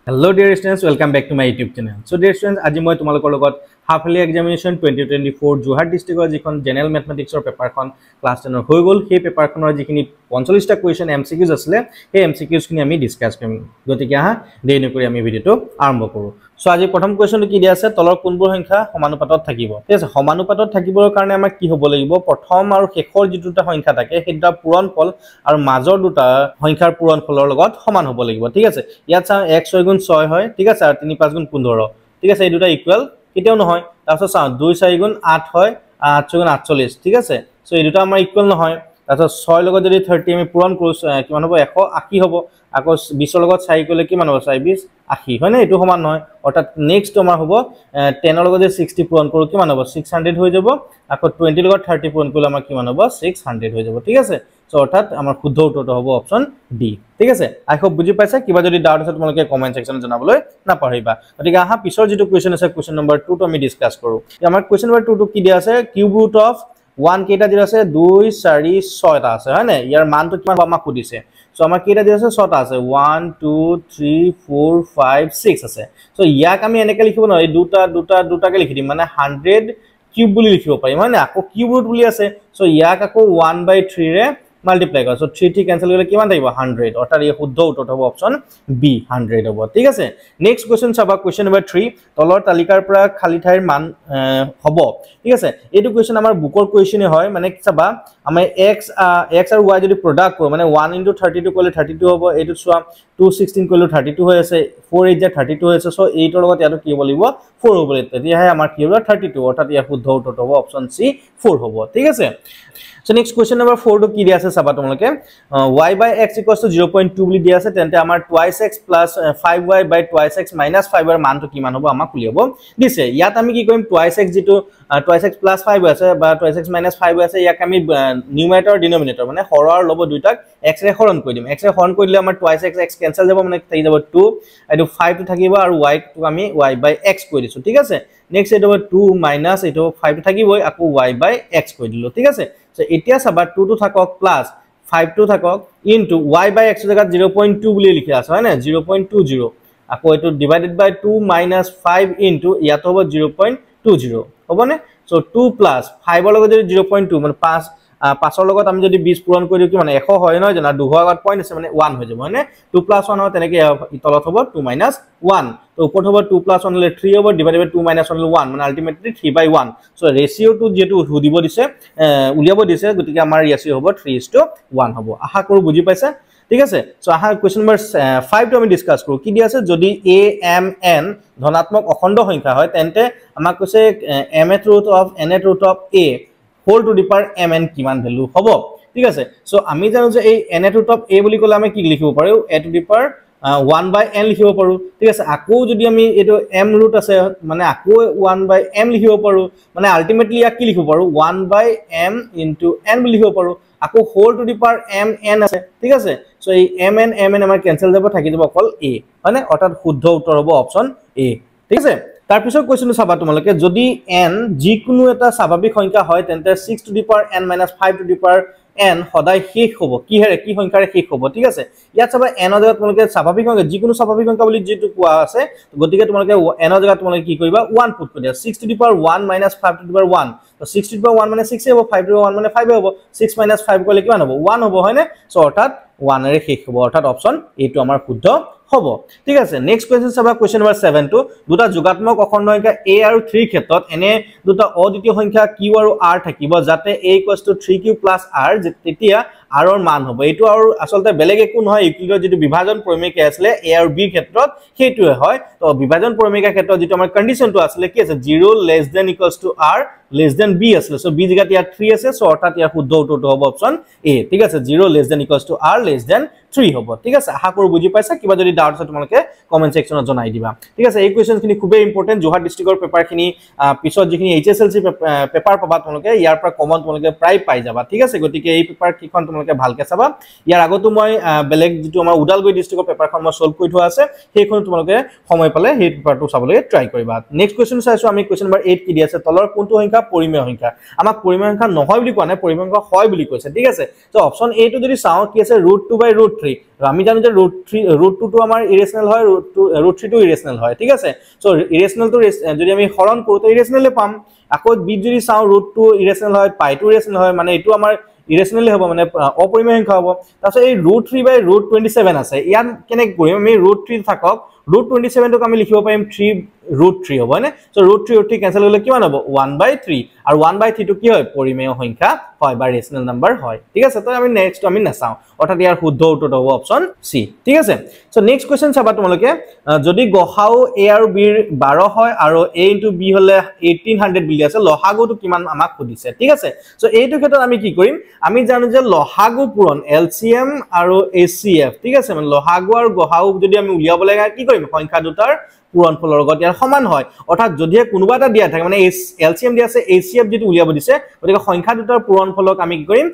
Hello dear students, welcome back to my YouTube channel. So dear students, আজি মই তোমালোকৰ লগত হাফ ইয়াৰলি এক্সামিনেশ্যন 2024 যোৰহাট ডিস্ট্ৰিক্টৰ যিখন জেনাৰেল ম্যাথমেটিক্সৰ পেপাৰখন ক্লাছ 10 ৰ হৈ গল সেই পেপাৰখনৰ যিখিনি 45টা কোৱেশ্চন এমসিকিউজ আছিল সেই এমসিকিউজ খিনি আমি ডিসকাস কৰিম গতিকে আহা দেৰি নকৰি আমি ভিডিওটো আৰম্ভ কৰো সো আজি প্ৰথম কোৱেশ্চনটো কি দিয়া আছে তলৰ কোনবোৰ সংখ্যা সমানুপাতত থাকিব ঠিক আছে সমানুপাতত থাকিবৰ কাৰণে আমাৰ কি হ'ব লাগিব প্ৰথম আৰু শেষৰ যিটোটা সংখ্যা থাকে সেইটা পূৰণফল আৰু মাজৰ দুটা সংখ্যাৰ পূৰণফলৰ লগত সমান হ'ব লাগিব ঠিক আছে ইয়াত চাও x 6 গুণ 6 হয় ঠিক আছে আৰু 3 5 গুণ 15 ঠিক আছে এই দুটা ইকুয়াল কেতিয়াও নহয় তাৰপিছত চাও 2 4 গুণ 8 হয় 8 গুণ 48 ঠিক আছে সো এই দুটা আমাৰ ইকুয়াল নহয় তাৰপিছত 6 লগত যদি 30 আমি পূৰণ কৰো কিমান হ'ব 180 হ'ব আকৌ 20 ৰ লগত 4 কৰিলে কিমান হ'ব 4 20 80 হয় না এটো সমান নহয় অৰ্থাৎ নেক্সট আমাৰ হ'ব 10 ৰ লগত যদি 60 পূৰণ কৰো কিমান হ'ব 600 হৈ যাব আকৌ 20 ৰ লগত 30 পূৰণ কৰিলে আমাৰ কিমান হ'ব 600 হৈ যাব ঠিক আছে সো অৰ্থাৎ আমাৰ শুদ্ধ উত্তৰটো হ'ব অপচন ডি ঠিক আছে আই হোপ বুজি পাইছা কিবা যদি ডাউট আছে তোমালোকে কমেন্ট সেকশনত জনাবলৈ নাপাহৰিবা গতিকে আহা পিছৰ যেটো কোৱেশ্চন আছে কোৱেশ্চন নম্বৰ 2 টো আমি ডিসকাস কৰো আমাৰ কোৱেশ্চন নম্বৰ 2 টো কি দিয়া আছে কিউব ৰুট অফ 1 কেটা দিয়া আছে 2 4 6 টা আছে হয় না ইয়াৰ মানটো কিমান আমাক খুদিছে সো আমাৰ কেটা দিয়া আছে 6 টা আছে 1 2 3 4 5 6 আছে সো ইয়াক আমি এনেকৈ লিখিব নহয় দুটাকে লিখি দিম মানে 100 কিউব বুলি লিখিব পাৰিম হয় না আকৌ কিউব ৰুট বুলি আছে সো ইয়াক আকৌ 1/3 ৰে multiply কৰো সো 3 টি ক্যান্সেল কৰিলে কিমান থাকিব 100 অৰ্থাৎ এই শুদ্ধ উত্তৰটো হ'ব অপচন বি 100 হ'ব ঠিক আছে নেক্সট কোৱেশ্চন চাবা কোৱেশ্চন নম্বৰ 3 তলৰ তালিকাৰ পৰা খালি ঠাইৰ মান হ'ব ঠিক আছে এইটো কোৱেশ্চন আমাৰ বুকৰ কোৱেশ্চনে হয় মানে চাবা আমি x আৰু y যদি প্ৰডাক্ট কৰো মানে 1 * 32 কৰিলে 32 হ'ব এইটো চোৱা 216 কৰিলে 32 হৈ আছে 4 8 32 হৈ আছে সো 8 ৰ লগত ইয়াটো কি হ'ব লাগিব 4 হ'ব তেতিয়াহে আমাৰ কি হ'ব 32 অৰ্থাৎ ইয়াৰ শুদ্ধ উত্তৰটো হ'ব অপচন সি 4 হ'ব ঠিক আছে So next question number 4 to ki dia ase saba tumloke y by x equals to 0.2 boli dia ase tente amar twice x plus 5y by twice x minus 5 er মান to kiman hobo amak kuliabo dise yat ami ki koim twice x jitu twice x plus 5 ase ba twice x minus 5 ase yak ami numerator denominator mane horor lobo duitak x re horon koi dim x re horon koi dile amar twice x cancel jabo mane thaki jabo 2 etu 5 to thakibo aru y to ami y by x koi disu ঠিক আছে next etu 2 minus etu 5 to thakiboi aku y by x koi dilu ঠিক আছে So এতিয়া সাবা 2 to থাকক plus 5 to থাকক into y by x জায়গা 0.2 বুলি লিখি আছে হয় না 0.20 আকৌ এটো ডিভাইডেড বাই 2 minus 5 ইনটু ইয়াত হ'ব 0.20 হবনে সো 2 প্লাস 5 ৰ লগত যদি 0.2 মানে 5 5 ৰ লগত আমি যদি 20 পূৰণ কৰি দিও কি মানে 100 হয় নহয় জানা 2 আগত পইণ্ট আছে মানে 1 হৈ যাব হয়নে 2 + 1 হয় তেনেকৈ তলত হ'ব 2 - 1 তো উপৰত হ'ব 2 + 1 হলে 3 হ'ব ডিভাইডেড বাই 2 - 1 হলে 1 মানে আলটিমেটলি 3/1 সো ৰেশিও টু যেটো হুদিব দিছে উলিয়াব দিছে গতিকে আমাৰ ৰেশিও হ'ব 3:1 হ'ব আশা কৰো বুজি পাইছা ঠিক আছে সো আহা কোৱেশ্চন নম্বৰ 5 টো আমি ডিসকাস কৰো কি দি আছে যদি a m n ধনাত্মক অখণ্ড সংখ্যা হয় তেন্তে আমাক কৈছে mth root of nth root of a whole to the power mn কিমান ভ্যালু হ'ব ঠিক আছে সো আমি জানো যে এই nth root of a বুলি কলে আমি কি লিখিব পাৰো a to the power 1/n লিখিব পাৰো ঠিক আছে আকৌ যদি আমি এটো m root আছে মানে আকৌ 1/m লিখিব পাৰো মানে আলটিমেটলি ইয়াক কি লিখিব পাৰো 1/m * n বুলি লিখিব পাৰো আকৌ whole to the power mn আছে ঠিক আছে সো এই mn আমাৰ ক্যান্সেল যাব থাকি যাব অকল a মানে অৰ্থাৎ শুদ্ধ উত্তৰ হ'ব অপচন a ঠিক আছে তাৰ পিছত কোৱেশ্চনটো চাবা তোমালোকে যদি n যিকোনো এটা স্বাভাৱিক সংখ্যা হয় তেন্তে 6 to the power n - 5 to the power n সদায় শেষ হ'ব কি হেৰে কি সংখ্যাৰে শেষ হ'ব ঠিক আছে ইয়াত চাবা n ৰ জায়গাত তোমালোকে স্বাভাৱিক সংখ্যা যিকোনো স্বাভাৱিক সংখ্যা বুলি যেটো কোৱা আছে গতিকে তোমালোকে n ৰ জায়গাত তোমালোকে কি কৰিবা 1 পুট কৰি দিয়া 6 to the power 1 - 5 to the power 1 তো 6 to the power 1 মানে 6 হ'ব 5 to the power 1 মানে 5 হ'ব 6 - 5 কৰিলে কিমান হ'ব 1 হ'ব হয়নে সো অৰ্থাৎ 1 ৰে শেষ হ'ব অৰ্থাৎ অপচন এইটো আমাৰ শুদ্ধ হ'ব ঠিক আছে নেক্সট কোৱেশ্চন চাবা কোৱেশ্চন নম্বৰ 7 টো দুটা যোগাত্মক অখণ্ড সংখ্যা a আৰু 3 ক্ষেত্ৰত এনে দুটা অদ্বিতীয় সংখ্যা q আৰু r থাকিব যাতে a = 3q + r তেতিয়া r ৰ মান হ'ব এইটো আৰু আসলতে বেলেগ একো নহয় ইউক্লিডৰ যেটো বিভাজন প্ৰমেয়িকা আছিল a আৰু b ক্ষেত্ৰত হেতুৱে হয় তো বিভাজন প্ৰমেয়িকা ক্ষেত্ৰত যেটো আমাৰ কন্ডিশনটো আছিল কি আছে 0 <= r <= b আছিল সো b জায়গাত ইয়াত 3 আছে সো অৰ্থাৎ ইয়াৰ শুদ্ধ উত্তৰটো হ'ব অপচন a ঠিক আছে 0 <= r <3 হ'ব ঠিক আছে আশা কৰো বুজি পাইছা কিবা যদি ডাউট আছে তোমালোকে কমেন্ট সেকশনত জনাই দিবা ঠিক আছে এই কোৱেশ্চনখিনি খুবেই ইম্পৰ্টেন্ট যোৰহাট ডিস্ট্ৰিক্টৰ পেপাৰখিনি পিছত যিখিনি HSLC পেপাৰ পাবা তোমালোকে ইয়াৰ পৰা কমন তোমালোকে প্ৰায় পাই যাবা ঠিক আছে গতিকে এই পেপাৰ কিখন তোমালোকে ভালকে চাবা ইয়াৰ আগতো মই বেলেগ যেটো আমাৰ উদালগুৰি ডিস্ট্ৰিক্টৰ পেপাৰখন মই সলভ কৰি থোৱা আছে সেইখন তোমালোকে সময় পালে সেই পেপাৰটো চাবলৈ ট্ৰাই কৰিবা নেক্সট কোৱেশ্চন চাইছো আমি কোৱেশ্চন নম্বৰ 8 কি দি আছে তলৰ কোনটো সংখ্যা পৰিমেয় সংখ্যা আমাক পৰিমেয় সংখ্যা নহয় বুলি কোৱা নাই পৰিমেয় সংখ্যা হয় বুলি কৈছে ঠিক আছে সো অপচন এ টো যদি চাও কি আছে √2/√3 আমি জানো যে √2 টো আমাৰ ইৰেশনাল হয় √3 টো ইৰেশনাল হয় ঠিক আছে সো ইৰেশনাল টো যদি আমি হৰণ কৰো তো ইৰেশনালে পাম আকৌ বি যদি চাও √2 ইৰেশনাল হয় পাই টো ইৰেশনাল হয় মানে এটো আমাৰ ইৰেশনালি হ'ব মানে অপৰিমেয় সংখ্যা হ'ব তাৰছত এই √3/√27 আছে ইয়াত কেনে কৰিম আমি √3 থাকক √27 টোক আমি লিখিব পাৰিম 3√3 হ'ব মানে সো √3 কেনসেল হ'লে কিমান হ'ব 1/3 আৰু 1/3 টো কি হয় পৰিমেয় সংখ্যা হয় বা ৰেশনাল নাম্বাৰ হয় ঠিক আছে তো আমি নেক্সট আমি নাচাও অৰ্থাৎ ইয়াৰ শুদ্ধ উত্তৰ হ'ব অপচন সি ঠিক আছে সো নেক্সট কোৱেশ্চন চাবা তোমালোকে যদি গহাও a আৰু b ৰ 12 হয় আৰু a * b হলে 1800 বুলি আছে লহাগুটো কিমান আমাক সুধিছে ঠিক আছে সো এইটো ক্ষেত্ৰত আমি কি কৰিম আমি জানো যে লহাগু পূৰণ LCM আৰু HCF ঠিক আছে মানে লহাগু আৰু গহাও যদি আমি উলিয়াব লাগে কি কৰিম সংখ্যা দুটাৰ পূৰণফলৰ লগত ইয়াৰ সমান হয় অৰ্থাৎ যদি কোনোবা এটা দিয়া থাকে মানে LCM দিয়া আছে HCF যেটো উলিয়াব দিছে গতিকে সংখ্যা দুটাৰ পূৰণফলক আমি কি কৰিম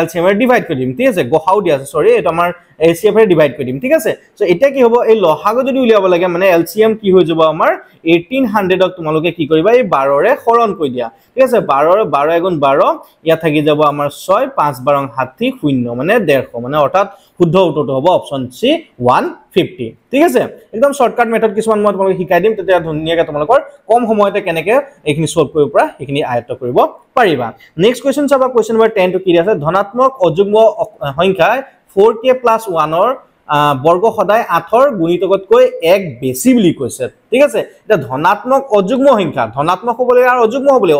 LCM এৰ ডিভাইড কৰি দিম ঠিক আছে গহাও দিয়া আছে সৰি এটা আমাৰ HCF এৰ ডিভাইড কৰি দিম ঠিক আছে সো এটা কি হ'ব এই লহাগু যদি উলিয়াব লাগে মানে LCM কি হৈ যাব আমাৰ 1800 ক তোমালোকে কি কৰিবা এই 12 ৰে হৰণ কৰি দিয়া ঠিক আছে 12 12 * 12 ইয়া থাকি যাব আমাৰ 6 5 12 60 0 মানে 150 মানে অৰ্থাৎ শুদ্ধ উত্তৰটো হ'ব অপচন সি 150 ঠিক আছে একদম শৰ্টকাট মেথড কিছুমান মই তোমালোকে শিকাই দিম তেতিয়া ধুনিয়াকৈ তোমালোকৰ কম সময়তে কেনেকৈ এইখিনি সলভ কৰিব পৰা এইখিনি আয়ত্ত কৰিব পাৰিবা নেক্সট কোৱেশ্চন চাবা কোৱেশ্চন নম্বৰ 10 টো কি আছে ধনাত্মক অযুগ্ম সংখ্যা 4k + 1 ৰ বৰ্গ সদায় 8 ৰ গুণিতকতকৈ 1 বেছি বুলি কৈছে ঠিক আছে এটা ধনাত্মক অযুগ্ম সংখ্যা ধনাত্মক হ'বলৈ আৰু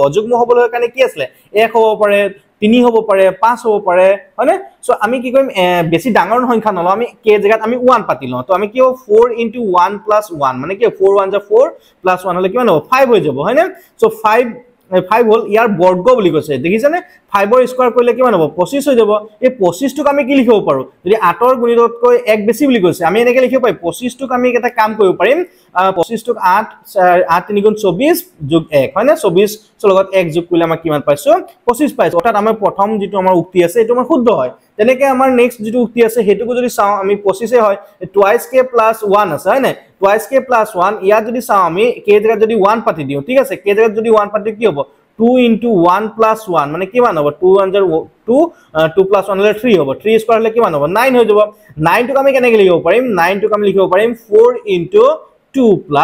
অযুগ্ম হ'বলৈ কাৰণে কি আছিল 1 হ'ব পাৰে 3 হ'ব পাৰে 5 হ'ব পাৰে হয়নে সো আমি কি কৰিম বেছি ডাঙৰ সংখ্যা নলও আমি কে জায়গাত আমি 1 পাতি লও তো আমি কি হ'ব 4 * 1 + 1 মানে কি 4 1 = 4 + 1 হলে কিমান হ'ব 5 হৈ যাব হয়নে সো 5 হল ইয়াৰ বৰ্গ বুলি কৈছে দেখিছানে 5 ৰ স্কয়াৰ কৰিলে কিমান হ'ব 25 হৈ যাব এই 25 টোক আমি কি লিখিব পাৰো যদি 8 ৰ গুণিতকতকৈ 1 বেছি বুলি কৈছে আমি এনেকৈ লিখিব পাৰি 25 টোক আমি এটা কাম কৰিব পাৰিম 25 টোক 8 3 * 24 + 1 হয়নে 24 লগত 1 যোগ কৰিলে আমাৰ কিমান পাইছো 25 পাইছো অৰ্থাৎ আমাৰ প্ৰথম যেটো আমাৰ উক্তি আছে এটো আমাৰ শুদ্ধ হয় তেনেকৈ আমাৰ নেক্সট যেটো উক্তি আছে হেতুকো যদি চাও আমি 25 এ হয় 2k + 1 আছে হয়নে 2k + 1 ইয়া যদি চাও আমি k জায়গাত যদি 1 পাতি দিও ঠিক আছে k জায়গাত যদি 1 পাতি কি হ'ব 2 * 1 + 1 মানে কিমান হ'ব 2 * 2 2 + 1 হলে 3 হ'ব 3 স্কয়াৰ হলে কিমান হ'ব 9 হৈ যাব 9 টোক আমি কেনেকৈ লিখিব পাৰিম 9 টোক আমি লিখিব পাৰিম 4 * 2 +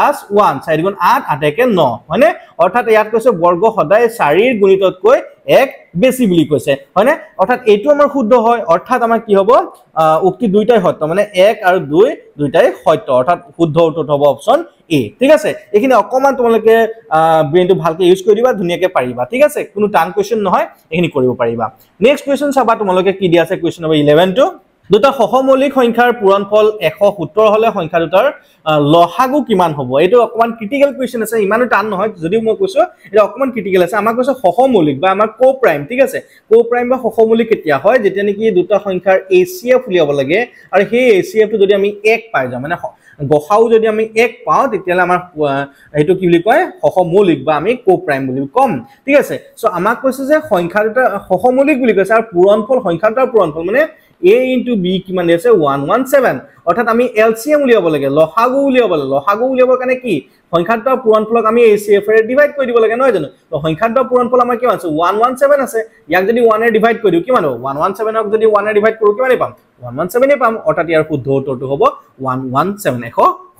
1 4 * 8 8 * 9 হয়নে অৰ্থাৎ ইয়াত কৈছে বৰ্গ সদায় 4 ৰ গুণিতকতকৈ 1 বেছি বুলি কৈছে হয়নে অৰ্থাৎ এইটো আমাৰ শুদ্ধ হয় অৰ্থাৎ আমাৰ কি হ'ব উক্তি দুইটাই সত্য মানে 1 আৰু 2 দুইটাই সত্য অৰ্থাৎ শুদ্ধ উত্তৰ হ'ব অপচন এ ঠিক আছে এইখিনি অকমান তোমালোকে ব্ৰেইনটো ভালকে ইউজ কৰি দিবা ধুনিয়াকৈ পাৰিবা ঠিক আছে কোনো টান কোৱেশ্চন নহয় এইখিনি কৰিব পাৰিবা নেক্সট কোৱেশ্চন চাবা তোমালোকে কি দি আছে কোৱেশ্চন নম্বৰ 11 টো দুটা সহমৌলিক সংখ্যাৰ পূৰণফল 170 হলে সংখ্যা দুটাৰ লহাগু কিমান হ'ব এটো অকমান ক্ৰিটিক্যাল কোৱেশ্চন আছে ইমানো টান নহয় যদিও মই কৈছো এটা অকমান ক্ৰিটিক্যাল আছে আমাক কৈছে সহমৌলিক বা আমাৰ কো প্ৰাইম ঠিক আছে কো প্ৰাইম বা সহমৌলিক কেতিয়া হয় যেতিয়া নেকি দুটা সংখ্যাৰ HCF উলিয়াব লাগে আৰু সেই HCF টো যদি আমি 1 পাই যাও মানে গহাও যদি আমি 1 পাও তেতিয়ালে আমাৰ এটো কি বুলি কয় সহমৌলিক বা আমি কো প্ৰাইম বুলি কম ঠিক আছে সো আমাক কৈছে যে সংখ্যা দুটা সহমৌলিক বুলি কৈছে আৰু পূৰণফল সংখ্যা দুটাৰ পূৰণফল মানে a * b কিমান আছে 117 অৰ্থাৎ আমি LCM উলিয়াব লাগে লহাগু উলিয়াবৰ কাৰণে কি সংখ্যা দুটাৰ পূৰণফলক আমি HCF এৰে ডিভাইড কৰি দিব লাগে নহয় জানো তো সংখ্যা দুটাৰ পূৰণফল আমাৰ কিমান আছে 117 আছে ইয়াক যদি 1 এৰে ডিভাইড কৰি দিও কিমান হ'ব 117 ক যদি 1 এৰে ডিভাইড কৰো কিমান পাম 117 এ পাম অৰ্থাৎ ইয়াৰ শুদ্ধ উত্তৰটো হ'ব 117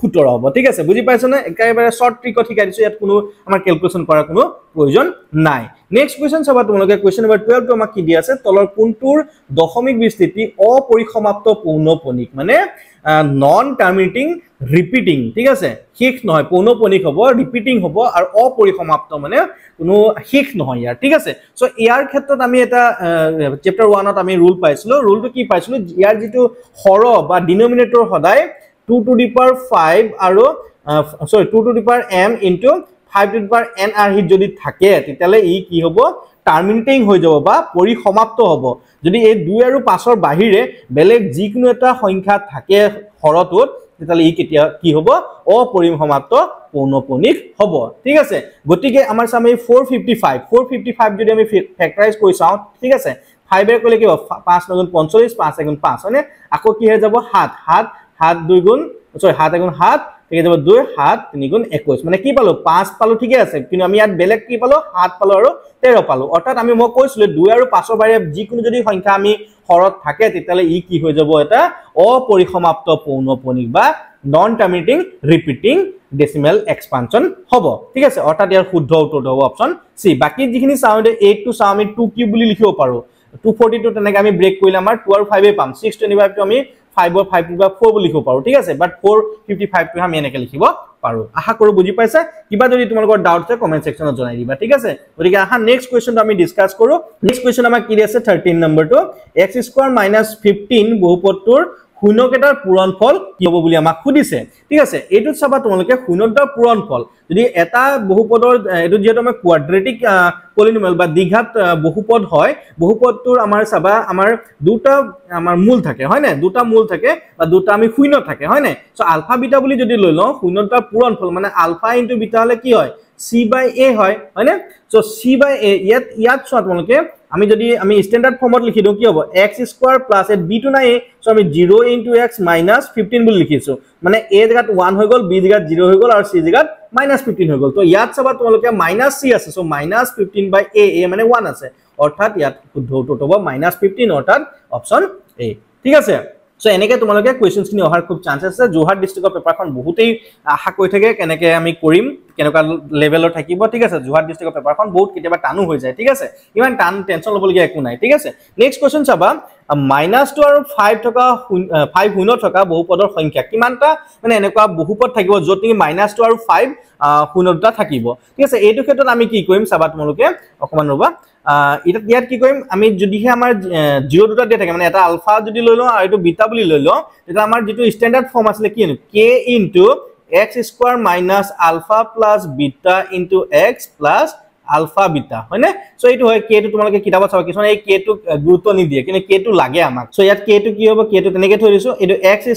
117 হ'ব ঠিক আছে বুজি পাইছো না একেবাৰে শৰ্ট ট্ৰিকত শিকাই দিছো ইয়াত কোনো আমাৰ ক্যালকুলেশন কৰাৰ কোনো প্ৰয়োজন নাই নেক্সট কোৱেশ্চন চাবা তোমালোকে কোৱেশ্চন নম্বৰ 12 টো আমাক কি দি আছে তলৰ কোনটোৰ দশমিক বিস্তৃতি অপৰিসমাপ্ত পৌনঃপুনিক মানে নন টাৰ্মিনেটিং ৰিপিটিং ঠিক আছে শেষ নহয় পৌনঃপুনিক হ'ব ৰিপিটিং হ'ব আৰু অপৰিসমাপ্ত মানে কোনো শেষ নহয় ইয়াৰ ঠিক আছে সো ইয়াৰ ক্ষেত্ৰত আমি এটা চ্যাপ্টাৰ 1 ত আমি ৰুল পাইছিলো ৰুলটো কি পাইছিলো ইয়াৰ যেটো হৰ বা ডিনোমিনেটৰ সদায় 2 to the power 5 আৰু 2 to the power m into 5 to the power n হিত যদি থাকে তেতিয়ালে ই কি হ'ব টাৰ্মিনেটিং হৈ যাব বা পৰিসমাপ্ত হ'ব যদি এই 2 আৰু 5 ৰ বাহিৰে বেলেগ যিকোনো এটা সংখ্যা থাকে হৰটোত তেতিয়ালে ই কেতিয়া কি হ'ব অপৰিসমাপ্ত পৌনঃপুনিক হ'ব ঠিক আছে গতিকে আমাৰ সামনে 455 যদি আমি ফেক্টৰাইজ কৰি চাও ঠিক আছে 5 এর কইলে কি হ'ব 5 9 গুণ 45 5 1 গুণ 5 হয়নে আকৌ কি হৈ যাব 7 7 7 2 গুণ সরি 7 গুণ 7 ঠিক যাব 2 7 3 গুণ 21 মানে কি পালো 5 পালো ঠিকই আছে কিন্তু আমি ইয়াত বেলেগ কি পালো 7 পালো আৰু 13 পালো অৰ্থাৎ আমি মই কৈছিলো 2 আৰু 5 ৰ বাহিৰে যিকোনো যদি সংখ্যা আমি হৰত থাকে তেতিয়ালে ই কি হৈ যাব এটা অপৰিসমাপ্ত পৌনঃপুনিক বা non terminating repeating decimal expansion হ'ব ঠিক আছে অৰ্থাৎ ইয়াৰ শুদ্ধ উত্তৰ হ'ব অপচন সি বাকি যিখিনি চাওঁতে 8 টু চাও আমি 2 কিউব বুলি লিখিব পাৰো 242 তেনেকে আমি ব্ৰেক কৰিলে আমাৰ 2 আৰু 5 এ পাম 625 টো আমি 5 or 5 বা 4 বুলি লিখিব পাৰো ঠিক আছে বাট 455 টো আমি এনেকে লিখিব পাৰো আশা কৰো বুজি পাইছা কিবা যদি তোমালোকৰ ডাউট আছে কমেন্ট সেকশনত জনাই দিবা ঠিক আছে গতিকে আহা নেক্সট কোৱেশ্চনটো আমি ডিসকাস কৰো নেক্সট কোৱেশ্চন আমাৰ কি আছে 13 নম্বৰটো x² - 15 বহুপদটোৰ শূন্যকেটাৰ পূৰণফল কি হ'ব বুলি আমাক খুদিছে ঠিক আছে এটুত চাবা তোমালোকে শূন্যকেটাৰ পূৰণফল যদি এটা বহুপদৰ এটু যেটো আমি কোৱাড্ৰেটিক পলিনোমিয়াল বা দ্বিঘাত বহুপদ হয় বহুপদটোৰ আমাৰ চাবা আমাৰ দুটা আমাৰ মূল থাকে হয় না দুটা মূল থাকে বা দুটা আমি শূন্য থাকে হয় না সো আলফা বিটা বুলি যদি লৈ লও শূন্যকেটাৰ পূৰণফল মানে আলফা * বিটা হলে কি হয় c/a হয় হয়নে সো c/a ইয়াত চোৱা তোমালোকে আমি যদি আমি স্ট্যান্ডার্ড ফর্মত লিখি দিও কি হ'ব x² + b টো নাই সো আমি 0 * x - 15 বুলি লিখিছো মানে a জায়গাত 1 হৈ গল b জায়গাত 0 হৈ গল আৰু c জায়গাত -15 হৈ গল তো ইয়াত চাবা তোমালোকে - c আছে সো -15/a a মানে 1 আছে অৰ্থাৎ ইয়াত শুদ্ধ উত্তৰ হ'ব -15 অৰ্থাৎ অপচন a ঠিক আছে সো এনেকে তোমালোকে কোৱেশ্চনছ খিনি অহাৰ খুব চান্স আছে যোৰহাট ডিস্ট্ৰিক্টৰ পেপাৰখন বহুতেই আশা কৰি থাকে কেনেকে আমি কৰিম কেনেকা লেভেলৰ থাকিব ঠিক আছে যোৰহাট ডিস্ট্ৰিক্টৰ পেপাৰখন বহুত কেতিয়াবা টানু হৈ যায় ঠিক আছে ইমান টান টেনচন লবলগীয়া একো নাই ঠিক আছে নেক্সট কোৱেশ্চন চাবা -2 আৰু 5 থকা 5 শূন্য থকা বহুপদৰ সংখ্যা কিমানটা মানে এনেকুৱা বহুপদ থাকিব যত নেকি -2 আৰু 5 শূন্যটা থাকিব ঠিক আছে এইটো ক্ষেত্ৰত আমি কি কৰিম চাবা তোমালোকে অকমান ৰবা ইয়াত কি কৰিম আমি যদিহে আমাৰ 0 দুটা দিয়া থাকে মানে এটা আলফা যদি লৈ লও আৰু এটো বিটা বুলি লৈ লও এটা আমাৰ যেটো স্ট্যান্ডার্ড ফর্ম আছিল কি k * x² - alpha + beta * x + alpha beta হয়নে সো এইটো হয় k টো তোমালোকে কিতাবত চাবা কিছুমান এই k টো গুৰুত্ব নিদিয়ে কিন্তু k টো লাগে আমাক সো ইয়াত k টো কি হ'ব k টো তেনেকে থৈ দিছো এটো x²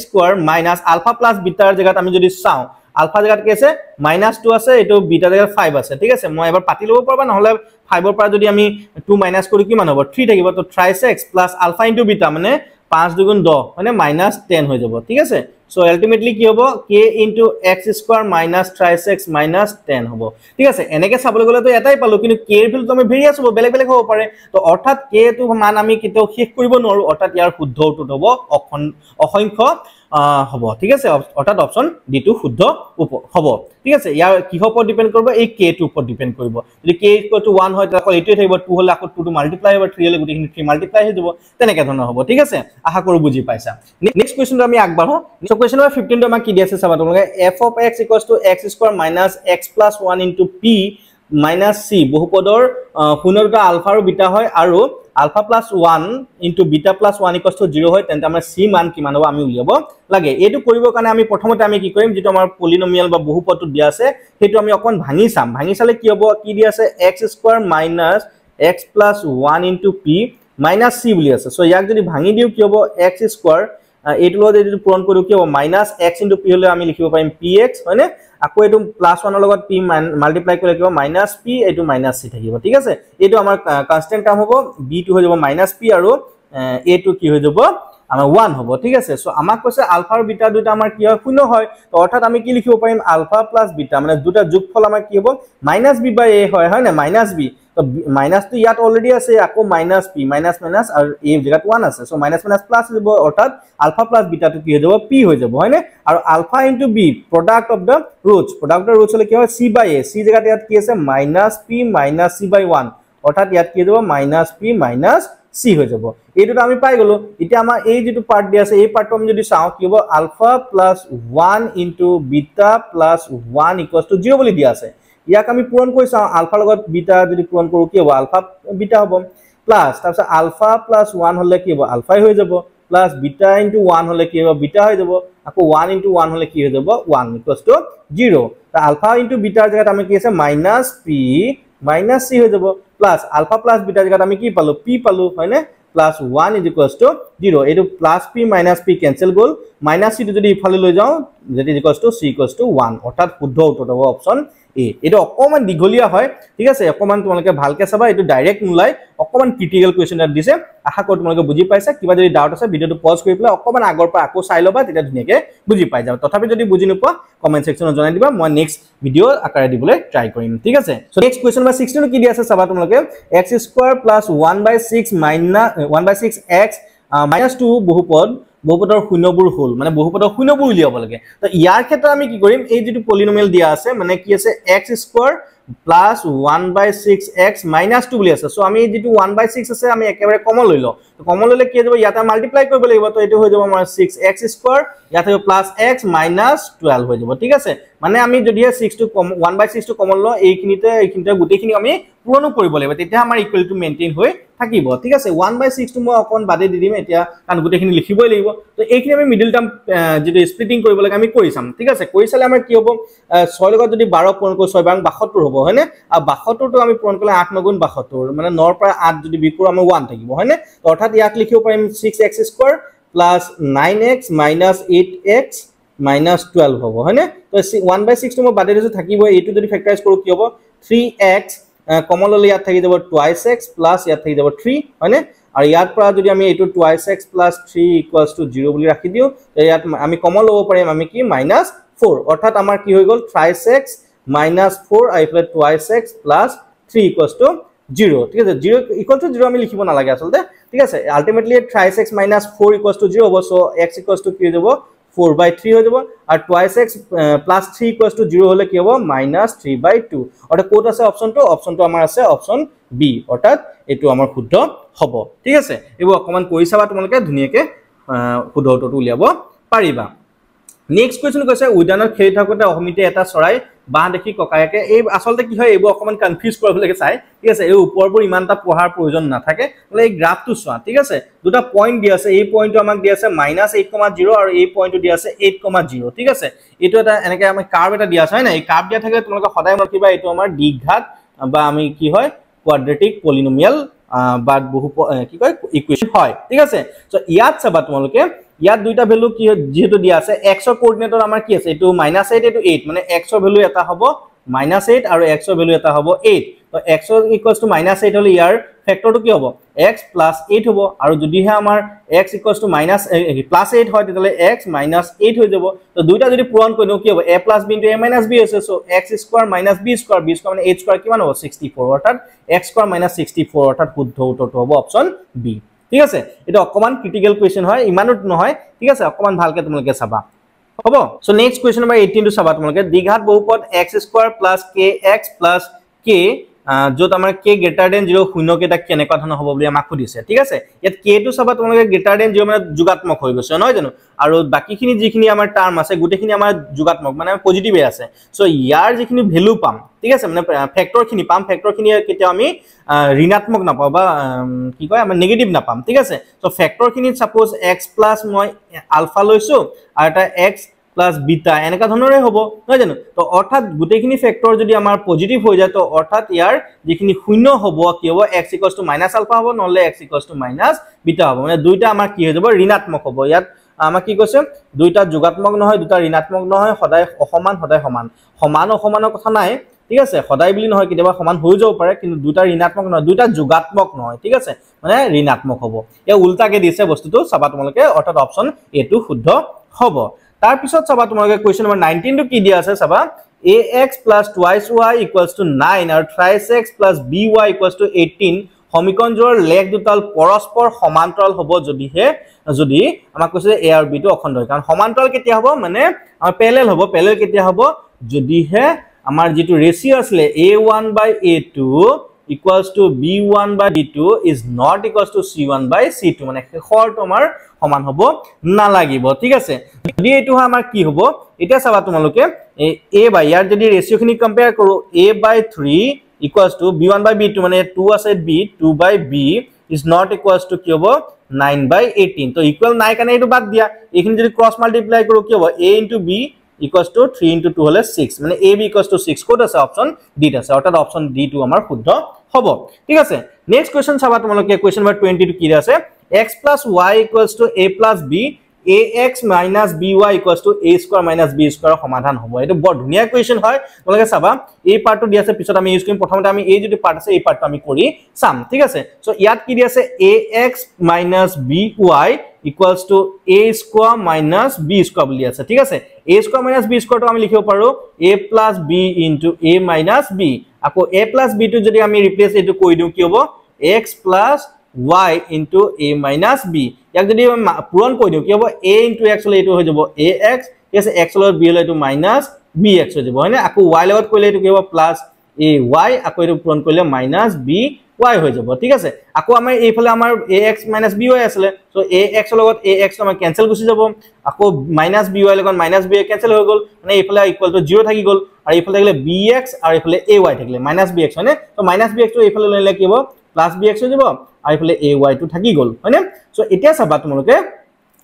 - alpha + beta ৰ জায়গাত আমি যদি চাও আলফা জায়গাত কি আছে -2 আছে এটো বিটা জায়গাত 5 আছে ঠিক আছে মই এবাৰ পাতি লব পাৰবা নহলে 5 ৰ পৰা যদি আমি 2 মাইনাস করি কি মান হ'ব 3 থাকিব তো 3x + alpha * beta মানে 5 2 গুণ 10 মানে -10 হৈ যাব ঠিক আছে সো আলটিমেটলি কি হ'ব k * x² - 3x - 10 হ'ব ঠিক আছে এনেকে চাবলৈ গলে তো এটাই পালো কিন্তু k এর ভ্যালু তো আমি ভেৰিয়াছ হ'ব বেলেগ বেলেগ হ'ব পাৰে তো অৰ্থাৎ k টো মান আমি কিটো শেষ কৰিব নোৱাৰো অৰ্থাৎ ইয়াৰ শুদ্ধ উত্তৰ হ'ব অসংখ্য হ'ব ঠিক আছে অৰ্থাৎ অপচন ডি টো শুদ্ধ হ'ব ঠিক আছে ইয়াৰ কিহৰ ওপৰত ডিপেন্ড কৰিব এই k টোৰ ওপৰত ডিপেন্ড কৰিব যদি k = 1 হয় তাকো এইটোই থাকিব 2 হলে আকৌ 2 টো মাল্টিপ্লাই হ'ব 3 হলে গুটিখিনি 3 মাল্টিপ্লাই হৈ যাব তেনেকে ধৰণৰ হ'ব ঠিক আছে আশা কৰো বুজি পাইছা নেক্সট কোৱেশ্চনটো আমি আগবাঢ়ো সো কোৱেশ্চন নম্বৰ 15 টো আমাক কি দিছে চাবা তোমালোকে f of x = x² - x + 1 * p - c বহুপদৰ শূন্যটা ULFA আৰু বিটা হয় আৰু alpha + 1 * beta + 1 = 0 হয় তেন্তে আমাৰ c মান কিমান হ'ব আমি উলিয়াব লাগে এইটো কৰিবৰ কাৰণে আমি প্ৰথমতে আমি কি কৰিম যেটো আমাৰ পলিনোমিয়াল বা বহুপদটো দিয়া আছে হেতু আমি অকন ভাঙি চাম ভাঙি চালে কি হ'ব কি দিয়া আছে x² - x + 1 * p - c বুলি আছে সো ইয়াক যদি ভাঙি দিও কি হ'ব x² এইটো লগত যদি পূৰণ কৰো কি হ'ব -x * p হলে আমি লিখিব পাৰিম px হয়নে আকৌ এটো +1 ৰ লগত p মাল্টিপ্লাই কৰিলে কি হ'ব -p এটো -c থাকিব ঠিক আছে এটো আমাৰ কনস্ট্যান্ট টাৰ্ম হ'ব b টো হৈ যাব -p আৰু a টো কি হৈ যাব আমাৰ 1 হ'ব ঠিক আছে সো আমাক কৈছে আলফা আৰু বিটা দুটা আমাৰ কি হয় শূন্য হয় তো অৰ্থাৎ আমি কি লিখিব পাৰিম আলফা + বিটা মানে দুটা যোগফল আমাৰ কি হ'ব -b/a হয় না -b তো মাইনাস তো ইয়াত অলরেডি আছে আকৌ -p মাইনাস আৰু a জায়গাত 1 আছে সো মাইনাস প্লাস হ'ব অৰ্থাৎ আলফা + বিটা টো কি হৈ যাব p হৈ যাব হয়নে আৰু alpha * b product of the roots হলে কি হয় c/a c জায়গাত ইয়াত কি আছে -p - c/1 অৰ্থাৎ ইয়াত কি হৈ যাব -p - c হৈ যাব এইটো আমি পাই গলো এতিয়া আমাৰ এই যেটো পাৰ্ট দিয়া আছে এই পাৰ্টটো আমি যদি চাও কি হ'ব আলফা + 1 * বিটা + 1 = 0 বুলি দিয়া আছে ইয়াক আমি পূৰণ কৰি চাও আলফা লগত বিটা যদি পূৰণ কৰো কি হ'ব আলফা বিটা হ'ব প্লাস তাৰপিছত আলফা + 1 হলে কি হ'ব আলফাই হৈ যাব প্লাস বিটা * 1 হলে কি হ'ব বিটা হৈ যাব আকৌ 1 * 1 হলে কি হৈ যাব 1 = 0 তা আলফা * বিটাৰ জায়গাত আমি কি আছে -p - c হৈ যাব প্লাস আলফা + বিটাৰ জায়গাত আমি কি পালো p পালো হয়নে +1 = 0 এটো +p - p ক্যান্সেল গল -c টো যদি ইফালে লৈ যাও that is equals to c equals to 1 অর্থাৎ শুদ্ধ উত্তৰ হ'ব অপচন এ এটো অকমান দিগলিয়া হয় ঠিক আছে অকমান তোমালোকে ভালকে চাবা এটো ডাইৰেক্ট নুলাই অকমান ক্ৰিটিকেল কোৱেশ্চন এটা দিছে আশা কৰো তোমালোকে বুজি পাইছা কিবা যদি ডাউট আছে ভিডিওটো পজ কৰি পেলাই অকমান আগৰ পৰা আকৌ চাই লবা তেতিয়া ধুনিয়াকে বুজি পাই যাবা তথাপি যদি বুজি নোপোৱা কমেন্ট সেকশনত জনাই দিবা মই নেক্সট ভিডিও আকাৰে দিবলৈ ট্ৰাই কৰিম ঠিক আছে সো নেক্সট কোৱেশ্চন নম্বৰ 16 কি দি আছে চাবা তোমালোকে x² + 1/6 1/6x -2 বহুপদৰ শূন্যবোৰ হল মানে বহুপদৰ শূন্যবোৰ উলিয়াব লাগে তো ইয়াৰ ক্ষেত্ৰত আমি কি কৰিম এই যেটো পলিনোমিয়েল দিয়া আছে মানে কি আছে x² + 1/6x - 2 বুলি আছে সো আমি যেটো 1/6 আছে আমি একেবাৰে কমন লৈ ল তো কমন ললে কি যাব ইয়াতে মাল্টিপ্লাই কৰিব লাগিব তো এটো হৈ যাব আমাৰ 6x² ইয়াতে +x - 12 হৈ যাব ঠিক আছে মানে আমি যদি 6 টো 1/6 টো কমন ল এইখিনিতে গুটেখিনি আমি পূৰণ কৰিব লাগিব তেতিয়া আমাৰ ইকুৱেলিটি মেইনটেইন হৈ থাকিব ঠিক আছে 1/6 টো মই অকন বাদে দি দিম এতিয়া কাৰণ গুটেখিনি লিখিবই লাগিব তো এইখিনি আমি মিডল টাৰ্ম যেটো স্প্লিটিং কৰিব লাগে আমি কৰি চাম ঠিক আছে কৰি চালে আমাৰ কি হ'ব 6 লগত যদি 12 পূৰণ কৰো 6 বাৰ 72 হ'ব হয়নে আৰু 72 টো আমি পূৰণ কৰিলে 8 9 গুণ 72 মানে 9 পৰা 8 যদি বিকৰো আমাৰ 1 থাকিব হয়নে তো অৰ্থাৎ ইয়াক লিখিব পাৰিম 6x² + 9x - 8x - 12 হ'ব হয়নে তো 1/6 টো মই বাদে দিছো থাকিব এইটো যদি ফেক্টৰাইজ কৰো কি হ'ব 3x কমন ললে ইয়াত থাকি যাব 2x + ইয়াত থাকি যাব 3 হয়নে আৰু ইয়াৰ পৰা যদি আমি এইটো 2x + 3 = 0 বুলি ৰাখি দিও ইয়াত আমি কমন লব পাৰিম আমি কি -4 অৰ্থাৎ আমাৰ কি হৈ গল 3x - 4 আইফলে 2x + 3 = 0 ঠিক আছে 0 = 0 আমি লিখিব নালাগে আসলতে ঠিক আছে আলটিমেটলি 3x - 4 = 0 হ'ব সো x = কি হৈ যাব 4/3 হৈ যাব আৰু 2x + 3 = 0 হলে কি হ'ব -3/2 অৰ্থাৎ কোড আছে অপচনটো আমাৰ আছে অপচন বি অৰ্থাৎ এটো আমাৰ শুদ্ধ হ'ব ঠিক আছে এবোৰ অকমান কৰি চাবা তোমালোকে ধুনিয়াকে শুদ্ধ উত্তৰটো উলিয়াব পাৰিবা নেক্সট কোৱেশ্চন কৈছে উদানত খেলি থাকোতে অহমিতে এটা চৰাই বাহ দেখি ককায়েকে এই আসলতে কি হয় এইবোৰ অকমান কনফিউজ কৰিব লাগে চাই ঠিক আছে এই ওপৰবোৰ ইমানটা পঢ়াৰ প্ৰয়োজন নাথাকে মানে এই গ্ৰাফটো চোৱা ঠিক আছে দুটা পইণ্ট দি আছে এই পইণ্টটো আমাক দি আছে -8,0 আৰু এই পইণ্টটো দি আছে 8,0 ঠিক আছে এটো এটা এনেকে আমি কাৰ্ভ এটা দি আছে হয় না এই কাৰ্ভ দিয়া থাকে তোমালোকে সদায় মতিবা এটো আমাৰ দ্বিঘাত বা আমি কি হয় কোৱাড্ৰেটিক পলিনোমিয়েল বা বহু কি কয় ইকুৱেশন হয় ঠিক আছে সো ইয়াত চাবা তোমালোকে ইয়াত দুইটা ভ্যালু কি যেহেতু দিয়া আছে x ৰ কোঅৰ্ডিনেটৰ আমাৰ কি আছে এটো -8 এটো 8 মানে x ৰ ভ্যালু এটা হ'ব -8 আৰু x ৰ ভ্যালু এটা হ'ব 8 তো x = -8 হলে ইয়াৰ ফেক্টৰটো কি হ'ব x + 8 হ'ব আৰু যদিহে আমাৰ x = +8 হয় তেতিয়ালে x - 8 হৈ যাব তো দুইটা যদি পূৰণ কৰি দিও কি হ'ব a + b * a - b আছে সো x² - b² মানে h² কিমান হ'ব 64 অৰ্থাৎ x² - 64 অৰ্থাৎ শুদ্ধ উত্তৰটো হ'ব অপচন বি ঠিক আছে এটা অকমান ক্ৰিটিকেল কোৱেশ্চন হয় ইমানো নহয় ঠিক আছে অকমান ভালকে তোমালোকে চাবা হ'ব সো নেক্সট কোৱেশ্চন নম্বৰ 18 টো চাবা তোমালোকে দ্বিঘাত বহুপদ x² + kx + k যত আমাৰ k > 0 শূন্য কেটা কেনেকুৱা ধৰণৰ হ'ব বুলি আমাক সুধিছে ঠিক আছে ইয়াত k টো চাবা তোমালোকে > 0 মানে যোগাত্মক হৈ গৈছে নহয় জানো আৰু বাকিখিনি যিখিনি আমাৰ টাৰ্ম আছে গুটেখিনি আমাৰ যোগাত্মক মানে পজিটিভে আছে সো ইয়াৰ যিখিনি ভ্যালু পাম ঠিক আছে মানে ফেক্টৰ খিনি পাম ফেক্টৰ খিনি কেতিয়া আমি ঋণাত্মক নাপাও বা কি কয় আমাৰ নেগেটিভ নাপাম ঠিক আছে সো ফেক্টৰ খিনি সাপোজ x + মই আলফা লৈছো আৰু এটা x + বিটা এনেকা ধৰণৰে হ'ব নহয় জানো তো অৰ্থাৎ গুটেখিনি ফেক্টৰ যদি আমাৰ পজিটিভ হৈ যায় তো অৰ্থাৎ ইয়াৰ যিখিনি শূন্য হ'ব কি হ'ব x = -আলফা হ'ব নহলে x = বিটা হ'ব মানে দুইটা আমাৰ কি হৈ যাব ঋণাত্মক হ'ব ইয়াত আমাৰ কি কৈছে দুইটা যোগাত্মক নহয় দুটা ঋণাত্মক নহয় সদায় অসমান সদায় সমান সমান অসমানৰ কথা নাই ঠিক আছে সদায় বুলি নহয় কেতিয়াবা সমান হৈ যাব পাৰে কিন্তু দুটা ঋণাত্মক নহয় দুটা যোগাত্মক নহয় ঠিক আছে মানে ঋণাত্মক হ'ব এ উল্টাকে দিছে বস্তুটো চাবা তোমালোকে অৰ্থাৎ অপচন এ টো শুদ্ধ হ'ব তাৰ পিছত চাবা তোমালোকে কোৱেশ্চন নম্বৰ 19 টো কি দিয়া আছে চাবা ax + 2y = 9 আৰু 3x + by = 18 সমীকৰণৰ লেখ দুটাল পৰস্পৰ সমান্তৰাল হ'ব যদি আমাক কৈছে a আৰু b টো অখণ্ড হয় কাৰণ সমান্তৰাল কেতিয়া হ'ব মানে আমাৰ প্যাৰেলাল হ'ব প্যাৰেলাল কেতিয়া হ'ব যদিহে আমাৰ যেটো ৰেশিও আছে a1/a2 = b1/b2 is not equals to c1/c2 মানে শেষৰটো আমাৰ সমান হ'ব নালাগিব ঠিক আছে যদি এটো আমাৰ কি হ'ব এটা চাবা তোমালোকে a বাই ইয়াৰ যদি ৰেশিও খিনি কম্পেয়াৰ কৰো a/3 = b1/b2 মানে 2 আছে b 2/b is not equals to কি হ'ব 9/18 তো ইকুয়াল নাই কাৰণে এটো বাদ দিয়া এইখিনি যদি ক্ৰস মাল্টিপ্লাই কৰো কি হ'ব a * b = 3 * 2 হলে 6 মানে ab = 6 কোড আছে অপচন ডি আছে অৰ্থাৎ অপচন ডি টো আমাৰ শুদ্ধ হ'ব ঠিক আছে নেক্সট কোৱেশ্চন চাবা তোমালোকে কোৱেশ্চন নম্বৰ 22 কি আছে x + y = a + b ax minus by equals to a square minus b square সমাধান হ'ব এটো বৰ ধুনিয়া কোৱেশ্চন হয় তোমালোকে চাবা এই পাৰ্টটো দি আছে পিছত আমি ইউজ কৰিম প্ৰথমতে আমি এই যদি পাৰ্ট আছে এই পাৰ্টটো আমি কৰি চাম ঠিক আছে সো ইয়াত কি দি আছে ax minus by equals to a square minus b square বুলি আছে ঠিক আছে a square minus b square টো আমি লিখিব পাৰো a plus b into a minus b আকৌ a plus b টো যদি আমি ৰিপ্লেস এটো কৰি দিও কি হ'ব x plus y into a minus b ইয়াক যদি পূৰণ কৰি দিও কি হ'ব a into x হলে এটো হৈ যাব ax ঠিক আছে x লগত b হলে এটো minus bx হৈ যাব হয়নে আকৌ y লগত কৰিলে এটো কি হ'ব plus ay আকৌ এটো পূৰণ কৰিলে minus b y হৈ যাব ঠিক আছে আকৌ আমাৰ এইফালে আমাৰ ax minus by আছিল সো ax লগত ax আমাৰ ক্যান্সেল গুছি যাব আকৌ minus by লগত minus by ক্যান্সেল হৈ গল মানে এইফালে ইকুয়াল টু 0 থাকি গল আৰু এইফালে থাকিলে bx আৰু এইফালে ay থাকিলে minus bx হয়নে তো minus bx টো এইফালে লইলে কি হ'ব plus bx হৈ যাব আৰু এইফালে ay টো থাকি গল হয়নে সো এতিয়া চাবা তোমালোকে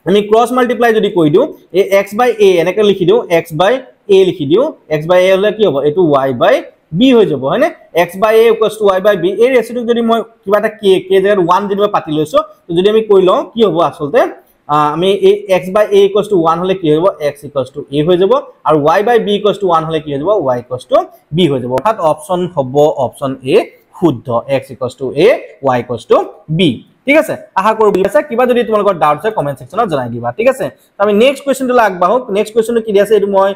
আমি ক্রস মাল্টিপ্লাই যদি কৰি দিও এই x by a এনেকৈ লিখি দিও x by a লিখি দিও x by a হলে কি হ'ব এটো y by b হৈ যাব হয়নে x by a equals to y by b এই ৰেচিটো যদি মই কিবা এটা k জায়গাত 1 যেনিবা পাতি লৈছো তো যদি আমি কই লও কি হ'ব আসলতে আমি এই x by a equals to 1 হলে কি হ'ব x equals to a হৈ যাব আৰু y by b equals to 1 হলে কি হৈ যাব y equals to b হৈ যাব অৰ্থাৎ অপচন হ'ব অপচন a শুদ্ধ x equals to a y equals to b ঠিক আছে আশা কৰো বুজি পাইছা কিবা যদি তোমালোকৰ ডাউট আছে কমেন্ট সেকশনত জনাই দিবা ঠিক আছে আমি নেক্সট কোৱেশ্চনটো আগবাঢ়ো নেক্সট কোৱেশ্চনটো কি আছে এটো মই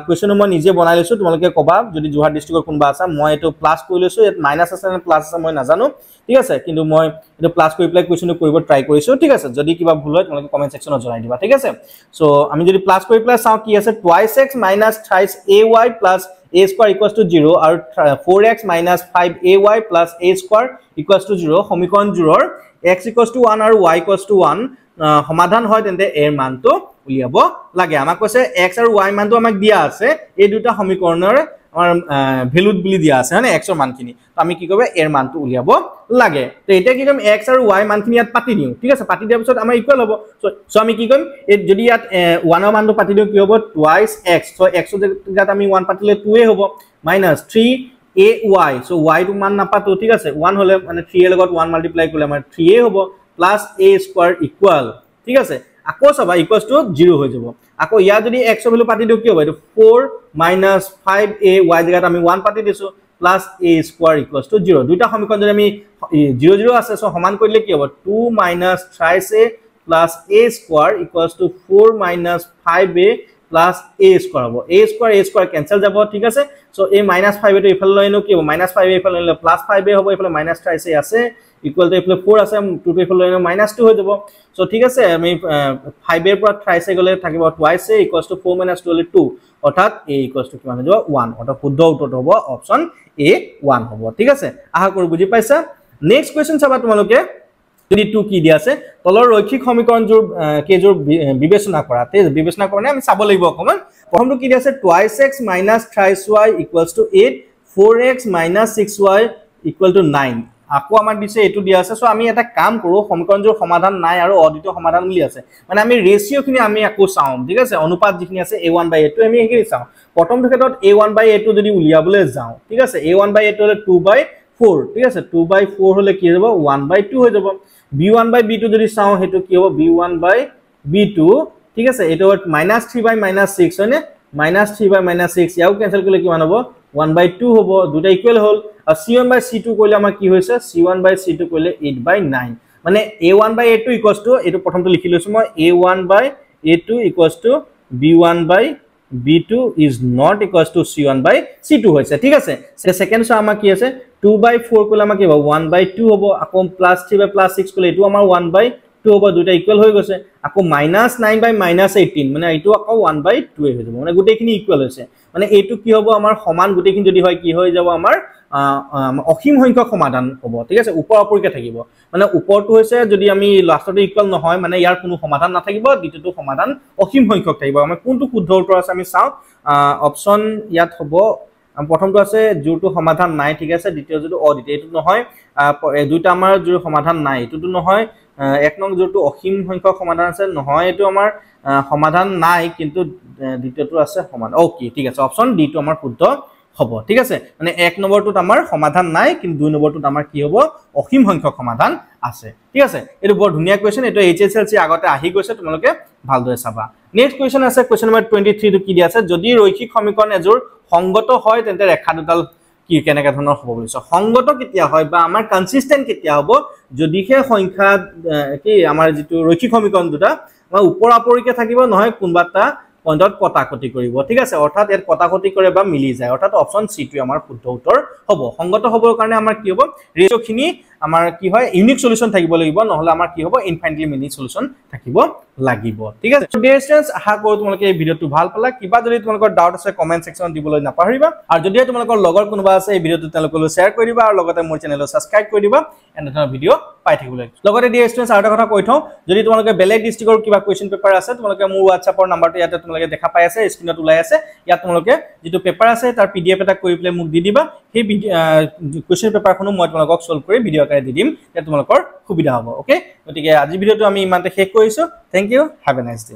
কোৱেশ্চনটো মই নিজে বনাই লৈছো তোমালোকে কবা যদি জোহাট ডিস্ট্ৰিক্টৰ কোনবা আছে মই এটো প্লাস কৰি লৈছো এত মাইনাস আছে নে প্লাস আছে মই নাজানো ঠিক আছে কিন্তু মই এটো প্লাস কৰি প্লাই কোৱেশ্চনটো কৰিব ট্ৰাই কৰিছো ঠিক আছে যদি কিবা ভুল হয় তোমালোকে কমেন্ট সেকশনত জনাই দিবা ঠিক আছে সো আমি যদি প্লাস কৰি প্লাই চাও কি আছে 2x minus 3ay plus a square equals to 0 আৰু 4x minus 5ay plus a square equals to 0 সমীকৰণ জোৰৰ x equals to 1 আৰু y equals to 1 সমাধান হয় তেন্তে এৰ মানটো উলিয়াব লাগে আমাক কৈছে x আৰু y মানটো আমাক দিয়া আছে এই দুটা সমীকৰণৰ আমাৰ ভ্যালুত বুলি দিয়া আছে মানে x ৰ মানখিনি তো আমি কি কৰিব এৰ মানটো উলিয়াব লাগে তো এটা কি কৰিম x আৰু y মানখিনি ইয়াত পাতি দিও ঠিক আছে পাতি দিয়াৰ পিছত আমাৰ ইকুৱেল হ'ব সো আমি কি কৰিম এই যদি ইয়াত 1 ৰ মানটো পাতি দিও কি হ'ব twice x সো x ৰ জায়গাত আমি 1 পাতিলে 2 এ হ'ব minus 3 ay সো y টো মান নাপাতো ঠিক আছে 1 হলে মানে 3 এর লগত 1 মাল্টিপ্লাই কৰিলে আমাৰ 3a হ'ব plus a square equal ঠিক আছে আকৌ সবা ইকুয়ালস টু 0 হৈ যাব আকৌ ইয়া যদি x ৰ ভ্যালু পাতি দিও কি হ'ব এটো 4 minus 5a y জায়গাত আমি 1 পাতি দিছো plus a square equals to 0 দুইটা সমীকৰণ যদি আমি 0 0 আছে সো সমান কৰিলে কি হ'ব 2 minus 3a plus a square equals to 4 minus 5a plus a square হ'ব a square cancel যাব ঠিক আছে সো a minus 5 এটো ইফালে লইনো কি হ'ব minus 5a ইফালে লইলে plus 5a হ'ব ইফালে minus 3a আছে equal to ইফালে 4 আছে 2 ইফালে লইনো minus 2 হৈ যাব সো ঠিক আছে আমি 5 এর পৰা 3a গলে থাকিব twice a equals to 4 minus 2 হলে 2 অৰ্থাৎ a equals to কিমান হৈ যাব 1 অৰ্থাৎ শুদ্ধ উত্তৰ হ'ব অপচন a 1 হ'ব ঠিক আছে আশা কৰো বুজি পাইছা নেক্সট কোৱেশ্চন চাবা তোমালোকে যদি 2 কি দিয়া আছে তলৰ ৰৈখিক সমীকৰণ জোৰ কেজোৰ বিবেচনা কৰা তে বিবেচনা কৰনে আমি চাব লাগিব অকমান প্ৰথমটো কি দিয়া আছে twice x minus thrice y equals to 8 4x minus 6y equal to 9 আকৌ আমাৰ দিছে এটো দিয়া আছে সো আমি এটা কাম কৰো সমীকৰণ জোৰ সমাধান নাই আৰু অদ্বিতীয় সমাধান বুলি আছে মানে আমি ৰেশিও খিনি আমি আকৌ চাও ঠিক আছে অনুপাত যিখিনি আছে a1/a2 আমি এখিনি চাও প্ৰথমটো ক্ষেত্ৰত a1/a2 যদি উলিয়াবলৈ যাও ঠিক আছে a1/a2 হলে 2/4 ঠিক আছে 2/4 হলে কি হ'ব 1/2 হৈ যাব b1/b2 যদি চাও হেতু কি হ'ব b1/b2 ঠিক আছে এটো -3/-6 হয়নে -3/-6 ইয়াও ক্যান্সেল কৰিলে কিমান হ'ব 1/2 হ'ব দুটা ইকুৱেল হ'ল আৰু c1/c2 কৰিলে আমাৰ কি হৈছে c1/c2 কৰিলে 8/9 মানে a1/a2 ইকুৱেলস টু এটো প্ৰথমটো লিখি লৈছো মই a1/a2 equals to b1/b2 is not equals to c1/c2 হৈছে ঠিক আছে সেকেন্ড সো আমাৰ কি আছে 2/4 কৰিলে আমাৰ কি হ'ব 1/2 হ'ব আকৌ +3/+6 কৰিলে এটো আমাৰ 1/2 হ'ব দুটা ইকুৱেল হৈ গৈছে আকৌ -9/-18 মানে এটো আকৌ 1/2 হৈ যাব মানে গুটেখিনি ইকুৱেল হৈছে মানে এটো কি হ'ব আমাৰ সমান গুটেখিনি যদি হয় কি হৈ যাব আমাৰ অসীম সংখ্যক সমাধান হ'ব ঠিক আছে উপৰ অপৰকে থাকিব মানে উপৰটো হৈছে যদি আমি লাষ্টতে ইকুৱেল নহয় মানে ইয়াৰ কোনো সমাধান নাথাকিব দ্বিতীয়টো সমাধান অসীম সংখ্যক থাকিব আমি কোনটো শুদ্ধ উত্তৰ আছে আমি চাও অপচন ইয়াত হ'ব প্ৰথমটো আছে যোটো সমাধান নাই ঠিক আছে দ্বিতীয় যোটো অদ্বিতীয় এটো নহয় দুইটা আমাৰ যোৰ সমাধান নাই এটোটো নহয় এক নং যোটো অসীম সংখ্যক সমাধান আছে নহয় এটো আমাৰ সমাধান নাই কিন্তু দ্বিতীয়টো আছে সমান ওকে ঠিক আছে অপচন ডি টো আমাৰ শুদ্ধ হ'ব ঠিক আছে মানে 1 নম্বৰটোত আমাৰ সমাধান নাই কিন্তু 2 নম্বৰটোত আমাৰ কি হ'ব অসীম সংখ্যক সমাধান আছে ঠিক আছে এটো বৰ ধুনিয়া কোৱেশ্চন এটো এইচএসএলসি আগতে আহি গৈছে তোমালোকে ভালদৰে চাবা নেক্সট কোৱেশ্চন আছে কোৱেশ্চন নম্বৰ 23 টো কি দিয়া আছে যদি ৰৈখিক সমীকৰণ এজোৰ সংগত হয় তেন্তে ৰেখা দুডাল কি কেনেকা ধৰণৰ হ'ব বুলিছ সংগত কেতিয়া হয় বা আমাৰ কনসিস্টেন্ট কেতিয়া হ'ব যদি হে সংখ্যা কি আমাৰ যেটো ৰৈখিক সমীকৰণ দুটা আমাৰ ওপৰ আপৰিকে থাকিব নহয় কোনবাটা পইণ্টত কটাকটি কৰিব ঠিক আছে অৰ্থাৎ এৰ কটাকটি কৰে বা মিলি যায় অৰ্থাৎ অপচন সি টো আমাৰ শুদ্ধ উত্তৰ হ'ব সংগত হ'বৰ কাৰণে আমাৰ কি হ'ব ৰেশিওখিনি আমাৰ কি হয় ইউনিক সলিউশন থাকিব লাগিব নহলে আমাৰ কি হ'ব ইনফাইনাইটলি মেনি সলিউশন থাকিব লাগিব ঠিক আছে সো ডিয়াৰ ষ্টুডেন্টস আশা কৰো তোমালোকে এই ভিডিওটো ভাল পালা কিবা যদি তোমালোকৰ ডাউট আছে কমেন্ট সেকশনত দিবলৈ নাপাহৰিবা আৰু যদি তোমালোকৰ লগৰ কোনোবা আছে এই ভিডিওটো তেওঁলোকলৈ শেয়াৰ কৰি দিবা আৰু লগতে মোৰ চেনেলটো সাবস্ক্ৰাইব কৰি দিবা এনে ধৰণৰ ভিডিও পাই থাকিবলৈ লগতে ডিয়াৰ ষ্টুডেন্টস আৰু এটা কথা কৈ থওঁ যদি তোমালোকে বেলেগ ডিস্ট্ৰিক্টৰ কিবা কোৱেশ্চন পেপাৰ আছে তোমালোকে মোৰ WhatsAppৰ নম্বৰটো ইয়াতে তোমালোকে দেখা পাই আছে স্ক্ৰিনত ওলাই আছে ইয়াত তোমালোকে যেটো পেপাৰ আছে তাৰ PDF এটা কৰি প্লে মোক দি দিবা সেই কোৱেশ্চন পেপাৰখনো মই তোমালোকক সলভ কৰি ভিডিও আকাৰে দি দিম যে তোমালোকৰ সুবিধা হ'ব ওকে গতিকে আজি ভিডিওটো আমি ইমানতে শেষ কৰিছো thank you have a nice day